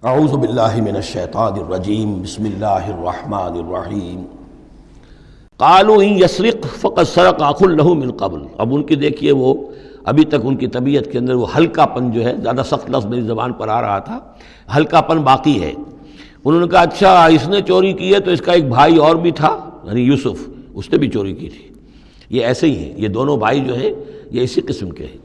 اعوذ باللہ من الشیطان الرجیم بسم اللہ الرحمن الرحیم قالوا ان یسرق فقد سرق اخ له من قبل۔ اب ان کی دیکھیے وہ ابھی تک ان کی طبیعت کے اندر وہ ہلکا پن جو ہے، زیادہ سخت لفظ میری زبان پر آ رہا تھا، ہلکا پن باقی ہے۔ انہوں نے کہا اچھا اس نے چوری کی ہے تو اس کا ایک بھائی اور بھی تھا، یعنی یوسف، اس نے بھی چوری کی تھی۔ یہ ایسے ہی ہیں، یہ دونوں بھائی جو ہیں یہ اسی قسم کے ہیں۔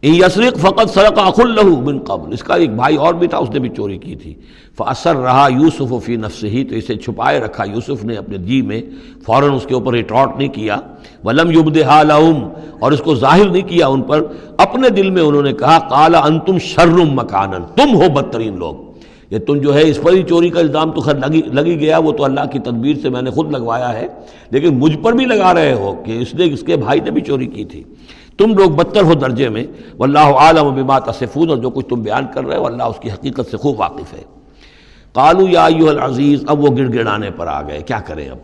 ان یسرق فقد سرق اخ له من قبل، اس کا ایک بھائی اور بھی تھا، اس نے بھی چوری کی تھی۔ فاسرھا یوسف فی نفسہ، تو اسے چھپائے رکھا یوسف نے اپنے جی میں، فوراً اس کے اوپر ریٹارٹ نہیں کیا۔ ولم یبدھا لہم، اور اس کو ظاہر نہیں کیا ان پر، اپنے دل میں انہوں نے کہا قال انتم شر مکانا، تم ہو بدترین لوگ۔ یہ تم جو ہے اس پر ہی چوری کا الزام تو خیر لگی گیا، وہ تو اللہ کی تدبیر سے میں نے خود لگوایا ہے، لیکن مجھ پر بھی لگا رہے ہو کہ اس کے بھائی نے بھی چوری کی تھی۔ تم لوگ بدتر ہو درجے میں۔ واللہ عالم بما تصفون، اور جو کچھ تم بیان کر رہے ہو اللہ اس کی حقیقت سے خوب واقف ہے۔ قالوا یا ایھا العزیز، اب وہ گڑ گڑانے پر آ گئے، کیا کریں اب؟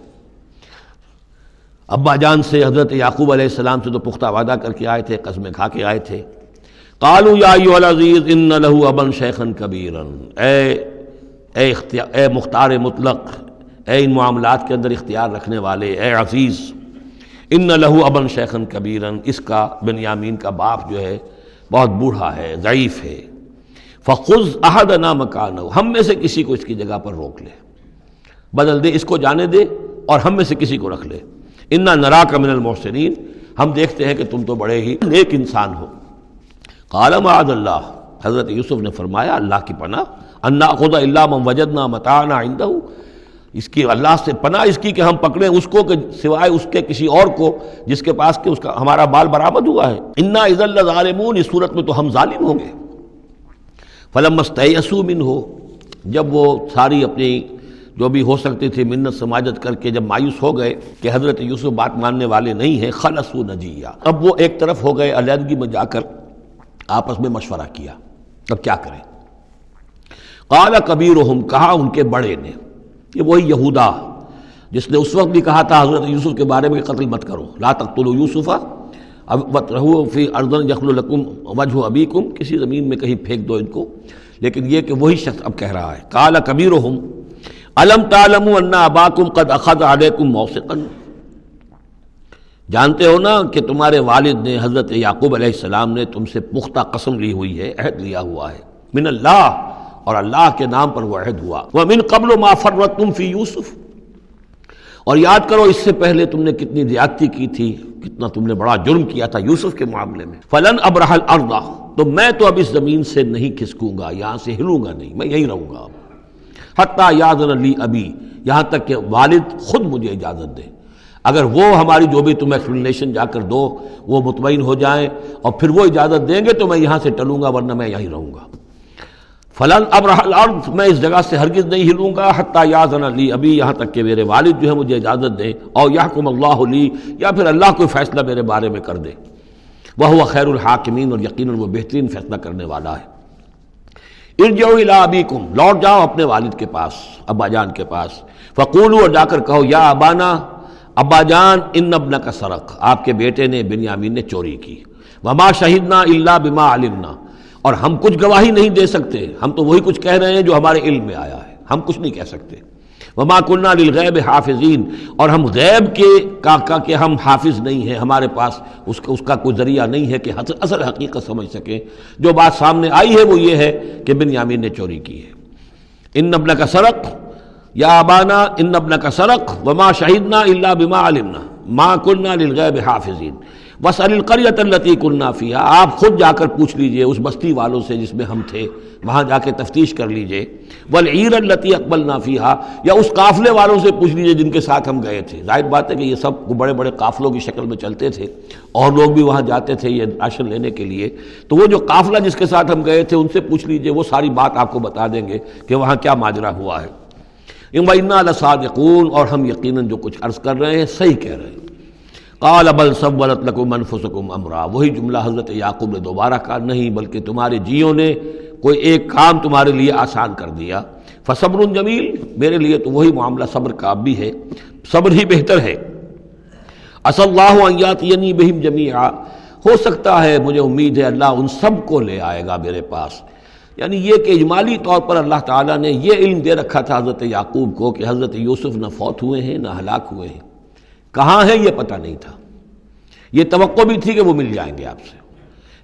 ابا جان سے حضرت یعقوب علیہ السلام سے تو پختہ وعدہ کر کے آئے تھے، قسمیں کھا کے آئے تھے۔ قالوا یا ایھا العزیز ان له ابا شیخا کبیرا، اے مختار مطلق، اے ان معاملات کے اندر اختیار رکھنے والے، اے عزیز، ان لہ ابا شیخا کبیرا، اس کا بنیامین کا باپ جو ہے بہت بوڑھا ہے، ضعیف ہے۔ فخذ احدنا مکانہ، ہم میں سے کسی کو اس کی جگہ پر روک لے، بدل دے، اس کو جانے دے اور ہم میں سے کسی کو رکھ لے۔ انا نراک من المحسنین، ہم دیکھتے ہیں کہ تم تو بڑے ہی نیک انسان ہو۔ قال معاذ اللہ، حضرت یوسف نے فرمایا اللہ کی پناہ، ان ناخذ الا من وجدنا متاعنا عنده، اس کی اللہ سے پناہ اس کی کہ ہم پکڑیں اس کو کہ سوائے اس کے کسی اور کو جس کے پاس کہ اس کا ہمارا بال برآمد ہوا ہے۔ انا اذا لظالمون، اس صورت میں تو ہم ظالم ہوں گے۔ فلما استيئسوا منه، جب وہ ساری اپنی جو بھی ہو سکتی تھی منت سماجت کر کے جب مایوس ہو گئے کہ حضرت یوسف بات ماننے والے نہیں ہیں، خلصوا نجیہ، اب وہ ایک طرف ہو گئے، علیحدگی میں جا کر آپس میں مشورہ کیا، اب کیا کریں؟ قال کبیرہم، کہا ان کے بڑے نے، یہ وہی یہودا جس نے اس وقت بھی کہا تھا حضرت یوسف کے بارے میں کہ قتل مت کرو، لا تقتلوا یوسف وَاطْرَحُوهُ فِي أَرْضٍ يَخْلُ لَكُمْ وَجْهُ أَبِيكُمْ، کسی زمین میں کہیں پھینک دو ان کو۔ لیکن یہ کہ وہی شخص اب کہہ رہا ہے قال کبیرہم أَلَمْ تَعْلَمُوا أَنَّ أَبَاكُمْ قَدْ أَخَذَ عَلَيْكُمْ مَوْثِقًا، جانتے ہو نا کہ تمہارے والد نے، حضرت یعقوب علیہ السلام نے تم سے پختہ قسم لی ہوئی ہے، عہد لیا ہوا ہے، من اللہ، اور اللہ کے نام پر وہ عہد ہوا، وَمِن قَبْلُ مَا فَرَّطْتُمْ فِي يُوسُف، اور یاد کرو اس سے پہلے تم نے کتنی زیادتی کی تھی، کتنا تم نے بڑا جرم کیا تھا یوسف کے معاملے میں۔ فَلَنْ أَبْرَحَ الْأَرْضَ، تو میں تو اب اس زمین سے نہیں کھسکوں گا، یہاں سے ہلوں گا نہیں، میں یہیں رہوں گا حتیٰ یأذن لی ابی، یہاں تک کہ والد خود مجھے اجازت دے۔ اگر وہ ہماری جو بھی تم ایکسپلینیشن جا کر دو وہ مطمئن ہو جائیں اور پھر وہ اجازت دیں گے تو میں یہاں سے ٹلوں گا، ورنہ میں یہیں رہوں گا۔ فلن ابرح الارض، میں اس جگہ سے ہرگز نہیں ہلوں گا، حتی یاذن لی ابی، یہاں تک کہ میرے والد جو ہے مجھے اجازت دیں، اور یحکم اللہ لی، یا پھر اللہ کوئی فیصلہ میرے بارے میں کر دے، وہو خیر الحاکمین، اور یقیناً وہ بہترین فیصلہ کرنے والا ہے۔ ارجعوا الی ابیکم، لوٹ جاؤ اپنے والد کے پاس، ابا جان کے پاس، فقولوا، اور جا کر کہو، یا ابانا، ابا جان، ان ابنک سرق، آپ کے بیٹے نے بنیامین نے چوری کی، وما شہدنا الا بما علمنا، اور ہم کچھ گواہی نہیں دے سکتے، ہم تو وہی کچھ کہہ رہے ہیں جو ہمارے علم میں آیا ہے، ہم کچھ نہیں کہہ سکتے۔ وما كنا للغیب حافظین، اور ہم غیب کے ہم حافظ نہیں ہیں، ہمارے پاس اس کا کوئی ذریعہ نہیں ہے کہ اصل حقیقت سمجھ سکیں۔ جو بات سامنے آئی ہے وہ یہ ہے کہ بنیامین نے چوری کی ہے۔ ان ابنک سرق یا ابانا ان ابنک سرق وما شہدنا الا بما علمنا ما كنا للغیب حافظین واسأل القریۃ التی كنا فیہا، آپ خود جا کر پوچھ لیجئے اس بستی والوں سے جس میں ہم تھے، وہاں جا کے تفتیش کر لیجئے، والعیر التی اقبلنا فیہا، یا اس قافلے والوں سے پوچھ لیجئے جن کے ساتھ ہم گئے تھے۔ ظاہر بات ہے کہ یہ سب بڑے بڑے قافلوں کی شکل میں چلتے تھے اور لوگ بھی وہاں جاتے تھے یہ راشن لینے کے لیے، تو وہ جو قافلہ جس کے ساتھ ہم گئے تھے ان سے پوچھ لیجئے، وہ ساری بات آپ کو بتا دیں گے کہ وہاں کیا ماجرا ہوا ہے۔ وَإِنَّا لَصَادِقُونَ، اور ہم یقیناً جو کچھ عرض کر رہے ہیں صحیح کہہ رہے ہیں۔ قال بل سولت لكم انفسكم امرا، وہی جملہ حضرت یعقوب نے دوبارہ کہا، نہیں بلکہ تمہارے جیوں نے کوئی ایک کام تمہارے لیے آسان کر دیا۔ فصبر جمیل، میرے لیے تو وہی معاملہ صبر کا بھی ہے، صبر ہی بہتر ہے۔ عسى الله ان ياتيني بهم جميعا، ہو سکتا ہے، مجھے امید ہے اللہ ان سب کو لے آئے گا میرے پاس، یعنی یہ کہ اجمالی طور پر اللہ تعالیٰ نے یہ علم دے رکھا تھا حضرت یعقوب کو کہ حضرت یوسف نہ فوت ہوئے ہیں نہ ہلاک ہوئے ہیں، کہاں ہیں یہ پتہ نہیں تھا، یہ توقع بھی تھی کہ وہ مل جائیں گے آپ سے،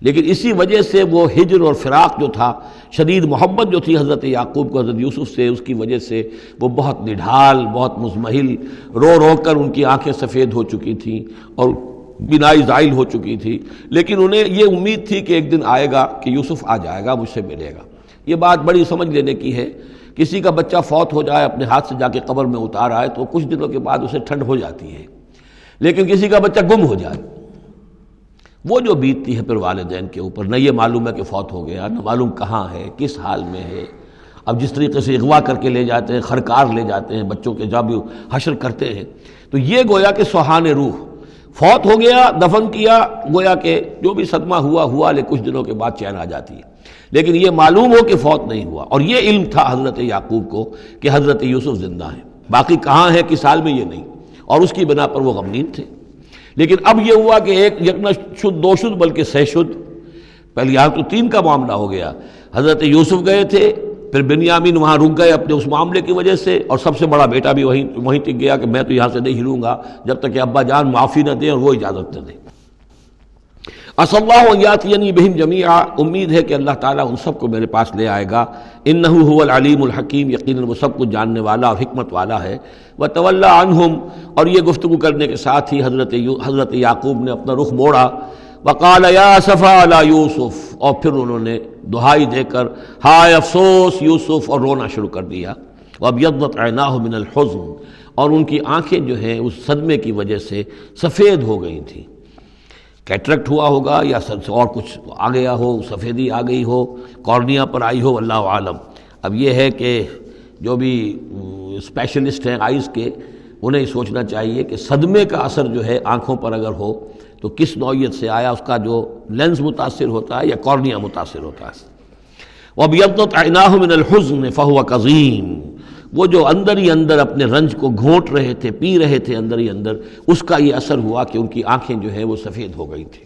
لیکن اسی وجہ سے وہ ہجر اور فراق جو تھا، شدید محبت جو تھی حضرت یعقوب کو حضرت یوسف سے، اس کی وجہ سے وہ بہت نڈھال، بہت مزمحل، رو رو کر ان کی آنکھیں سفید ہو چکی تھیں اور بینائی زائل ہو چکی تھی، لیکن انہیں یہ امید تھی کہ ایک دن آئے گا کہ یوسف آ جائے گا، مجھ سے ملے گا۔ یہ بات بڑی سمجھ لینے کی ہے، کسی کا بچہ فوت ہو جائے، اپنے ہاتھ سے جا کے قبر میں اتار آئے تو کچھ دنوں کے بعد اسے ٹھنڈ ہو جاتی ہے، لیکن کسی کا بچہ گم ہو جائے، وہ جو بیتتی ہے پھر والدین کے اوپر، نہ یہ معلوم ہے کہ فوت ہو گیا، نہ معلوم کہاں ہے، کس حال میں ہے۔ اب جس طریقے سے اغوا کر کے لے جاتے ہیں، خرکار لے جاتے ہیں بچوں کے، جب حشر کرتے ہیں، تو یہ گویا کہ سوہان روح، فوت ہو گیا، دفن کیا، گویا کہ جو بھی صدمہ ہوا لیکن کچھ دنوں کے بعد چین آ جاتی ہے، لیکن یہ معلوم ہو کہ فوت نہیں ہوا، اور یہ علم تھا حضرت یعقوب کو کہ حضرت یوسف زندہ ہیں، باقی کہاں ہے کس حال میں یہ نہیں، اور اس کی بنا پر وہ غمگین تھے۔ لیکن اب یہ ہوا کہ ایک یک نہ شد دو شد بلکہ سہ شد، پہلے یہاں تو 3 کا معاملہ ہو گیا، حضرت یوسف گئے تھے، پھر بنیامین وہاں رک گئے اپنے اس معاملے کی وجہ سے، اور سب سے بڑا بیٹا بھی وہیں ٹک گیا کہ میں تو یہاں سے نہیں ہلوں گا جب تک کہ ابا جان معافی نہ دیں اور وہ اجازت نہ دیں۔ عسى اللہ ان یاتینی بہم جمیعا، امید ہے کہ اللہ تعالیٰ ان سب کو میرے پاس لے آئے گا، انہ هو العلیم الحکیم، یقیناً وہ سب کچھ جاننے والا اور حکمت والا ہے۔ وتولی عنہم، اور یہ گفتگو کرنے کے ساتھ ہی حضرت یعقوب نے اپنا رخ موڑا، وقال یا اسفا علی یوسف، اور پھر انہوں نے دہائی دے کر ہائے افسوس یوسف، اور رونا شروع کر دیا۔ وابیضت عیناہ من الحزن، اور ان کی آنکھیں جو ہیں اس صدمے کی وجہ سے سفید ہو گئی تھیں، کیٹریکٹ ہوا ہوگا یا اور کچھ آ گیا ہو، سفیدی آ گئی ہو، کارنیا پر آئی ہو، اللہ عالم۔ اب یہ ہے کہ جو بھی اسپیشلسٹ ہیں آئیز کے، انہیں سوچنا چاہیے کہ صدمے کا اثر جو ہے آنکھوں پر اگر ہو تو کس نوعیت سے آیا، اس کا جو لینز متاثر ہوتا ہے یا کارنیا متاثر ہوتا ہے۔ وَابْيَضَّتْ عَيْنَاهُ مِنَ الْحُزْنِ فَهُوَ كَظِيمٌ، وہ جو اندر ہی اندر اپنے رنج کو گھونٹ رہے تھے، پی رہے تھے اندر ہی اندر، اس کا یہ اثر ہوا کہ ان کی آنکھیں جو ہے وہ سفید ہو گئی تھیں۔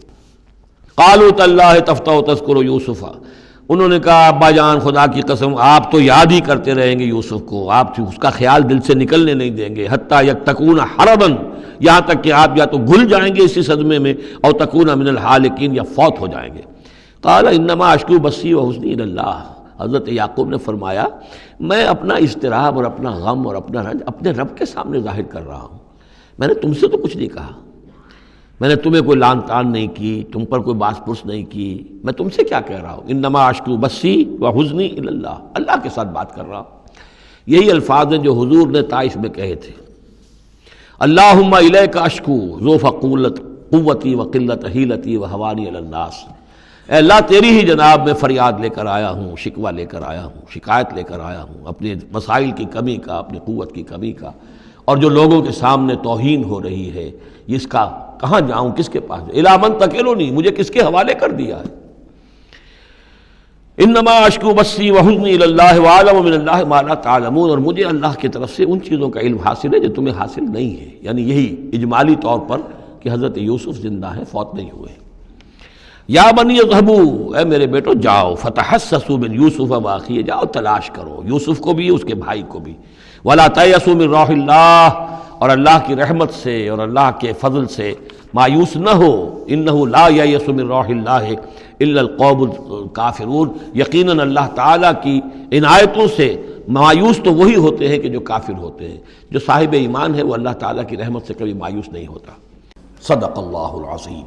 قَالُوا تَاللَّهِ تَفْتَحُ تَذْكُرُ يُوسُفَ، انہوں نے کہا ابا جان خدا کی قسم آپ تو یاد ہی کرتے رہیں گے یوسف کو، آپ اس کا خیال دل سے نکلنے نہیں دیں گے، حتیٰ یکتکون حربا، یہاں تک کہ آپ یا تو گھل جائیں گے اسی صدمے میں، اور تکون من الحالکین، یا فوت ہو جائیں گے۔ قال انما اشکو بثی وحزنی الی اللہ، حضرت یعقوب نے فرمایا میں اپنا اضطراب اور اپنا غم اور اپنا رنج اپنے رب کے سامنے ظاہر کر رہا ہوں، میں نے تم سے تو کچھ نہیں کہا، میں نے تمہیں کوئی لان تان نہیں کی، تم پر کوئی باس پرس نہیں کی، میں تم سے کیا کہہ رہا ہوں، انما اشکو بثی وحزنی الی اللہ، اللہ کے ساتھ بات کر رہا ہوں۔ یہی الفاظ ہیں جو حضور نے طائف میں کہے تھے، اللہم الیک اشکو ذوف قوتی وقلت حیلتی وہوانی علی الناس، اے اللہ تیری ہی جناب میں فریاد لے کر آیا ہوں، شکوہ لے کر آیا ہوں، شکایت لے کر آیا ہوں اپنے مسائل کی کمی کا، اپنی قوت کی کمی کا، اور جو لوگوں کے سامنے توہین ہو رہی ہے اس کا کہاں جاؤں، کس کے پاس، الی من تکلنی، مجھے کس کے حوالے کر دیا ہے۔ انما اشکو بثی وحزنی الی اللہ واعلم من اللہ ما لا تعلمون، اور مجھے اللہ کی طرف سے ان چیزوں کا علم حاصل ہے جو تمہیں حاصل نہیں ہے، یعنی یہی اجمالی طور پر کہ حضرت یوسف زندہ ہیں، فوت نہیں ہوئے۔ یا بنی اذهبوا، اے میرے بیٹو جاؤ، فتحسسوا من یوسف واخیہ، جاؤ تلاش کرو یوسف کو بھی اس کے بھائی کو بھی، ولا تیأسوا من روح اللہ، اور اللہ کی رحمت سے اور اللہ کے فضل سے مایوس نہ ہو، انہ لا ییأس من روح اللہ الا القوم الکافرون، یقیناً اللہ تعالیٰ کی عنایتوں سے مایوس تو وہی ہوتے ہیں کہ جو کافر ہوتے ہیں، جو صاحب ایمان ہے وہ اللہ تعالیٰ کی رحمت سے کبھی مایوس نہیں ہوتا۔ صدق اللہ العظیم۔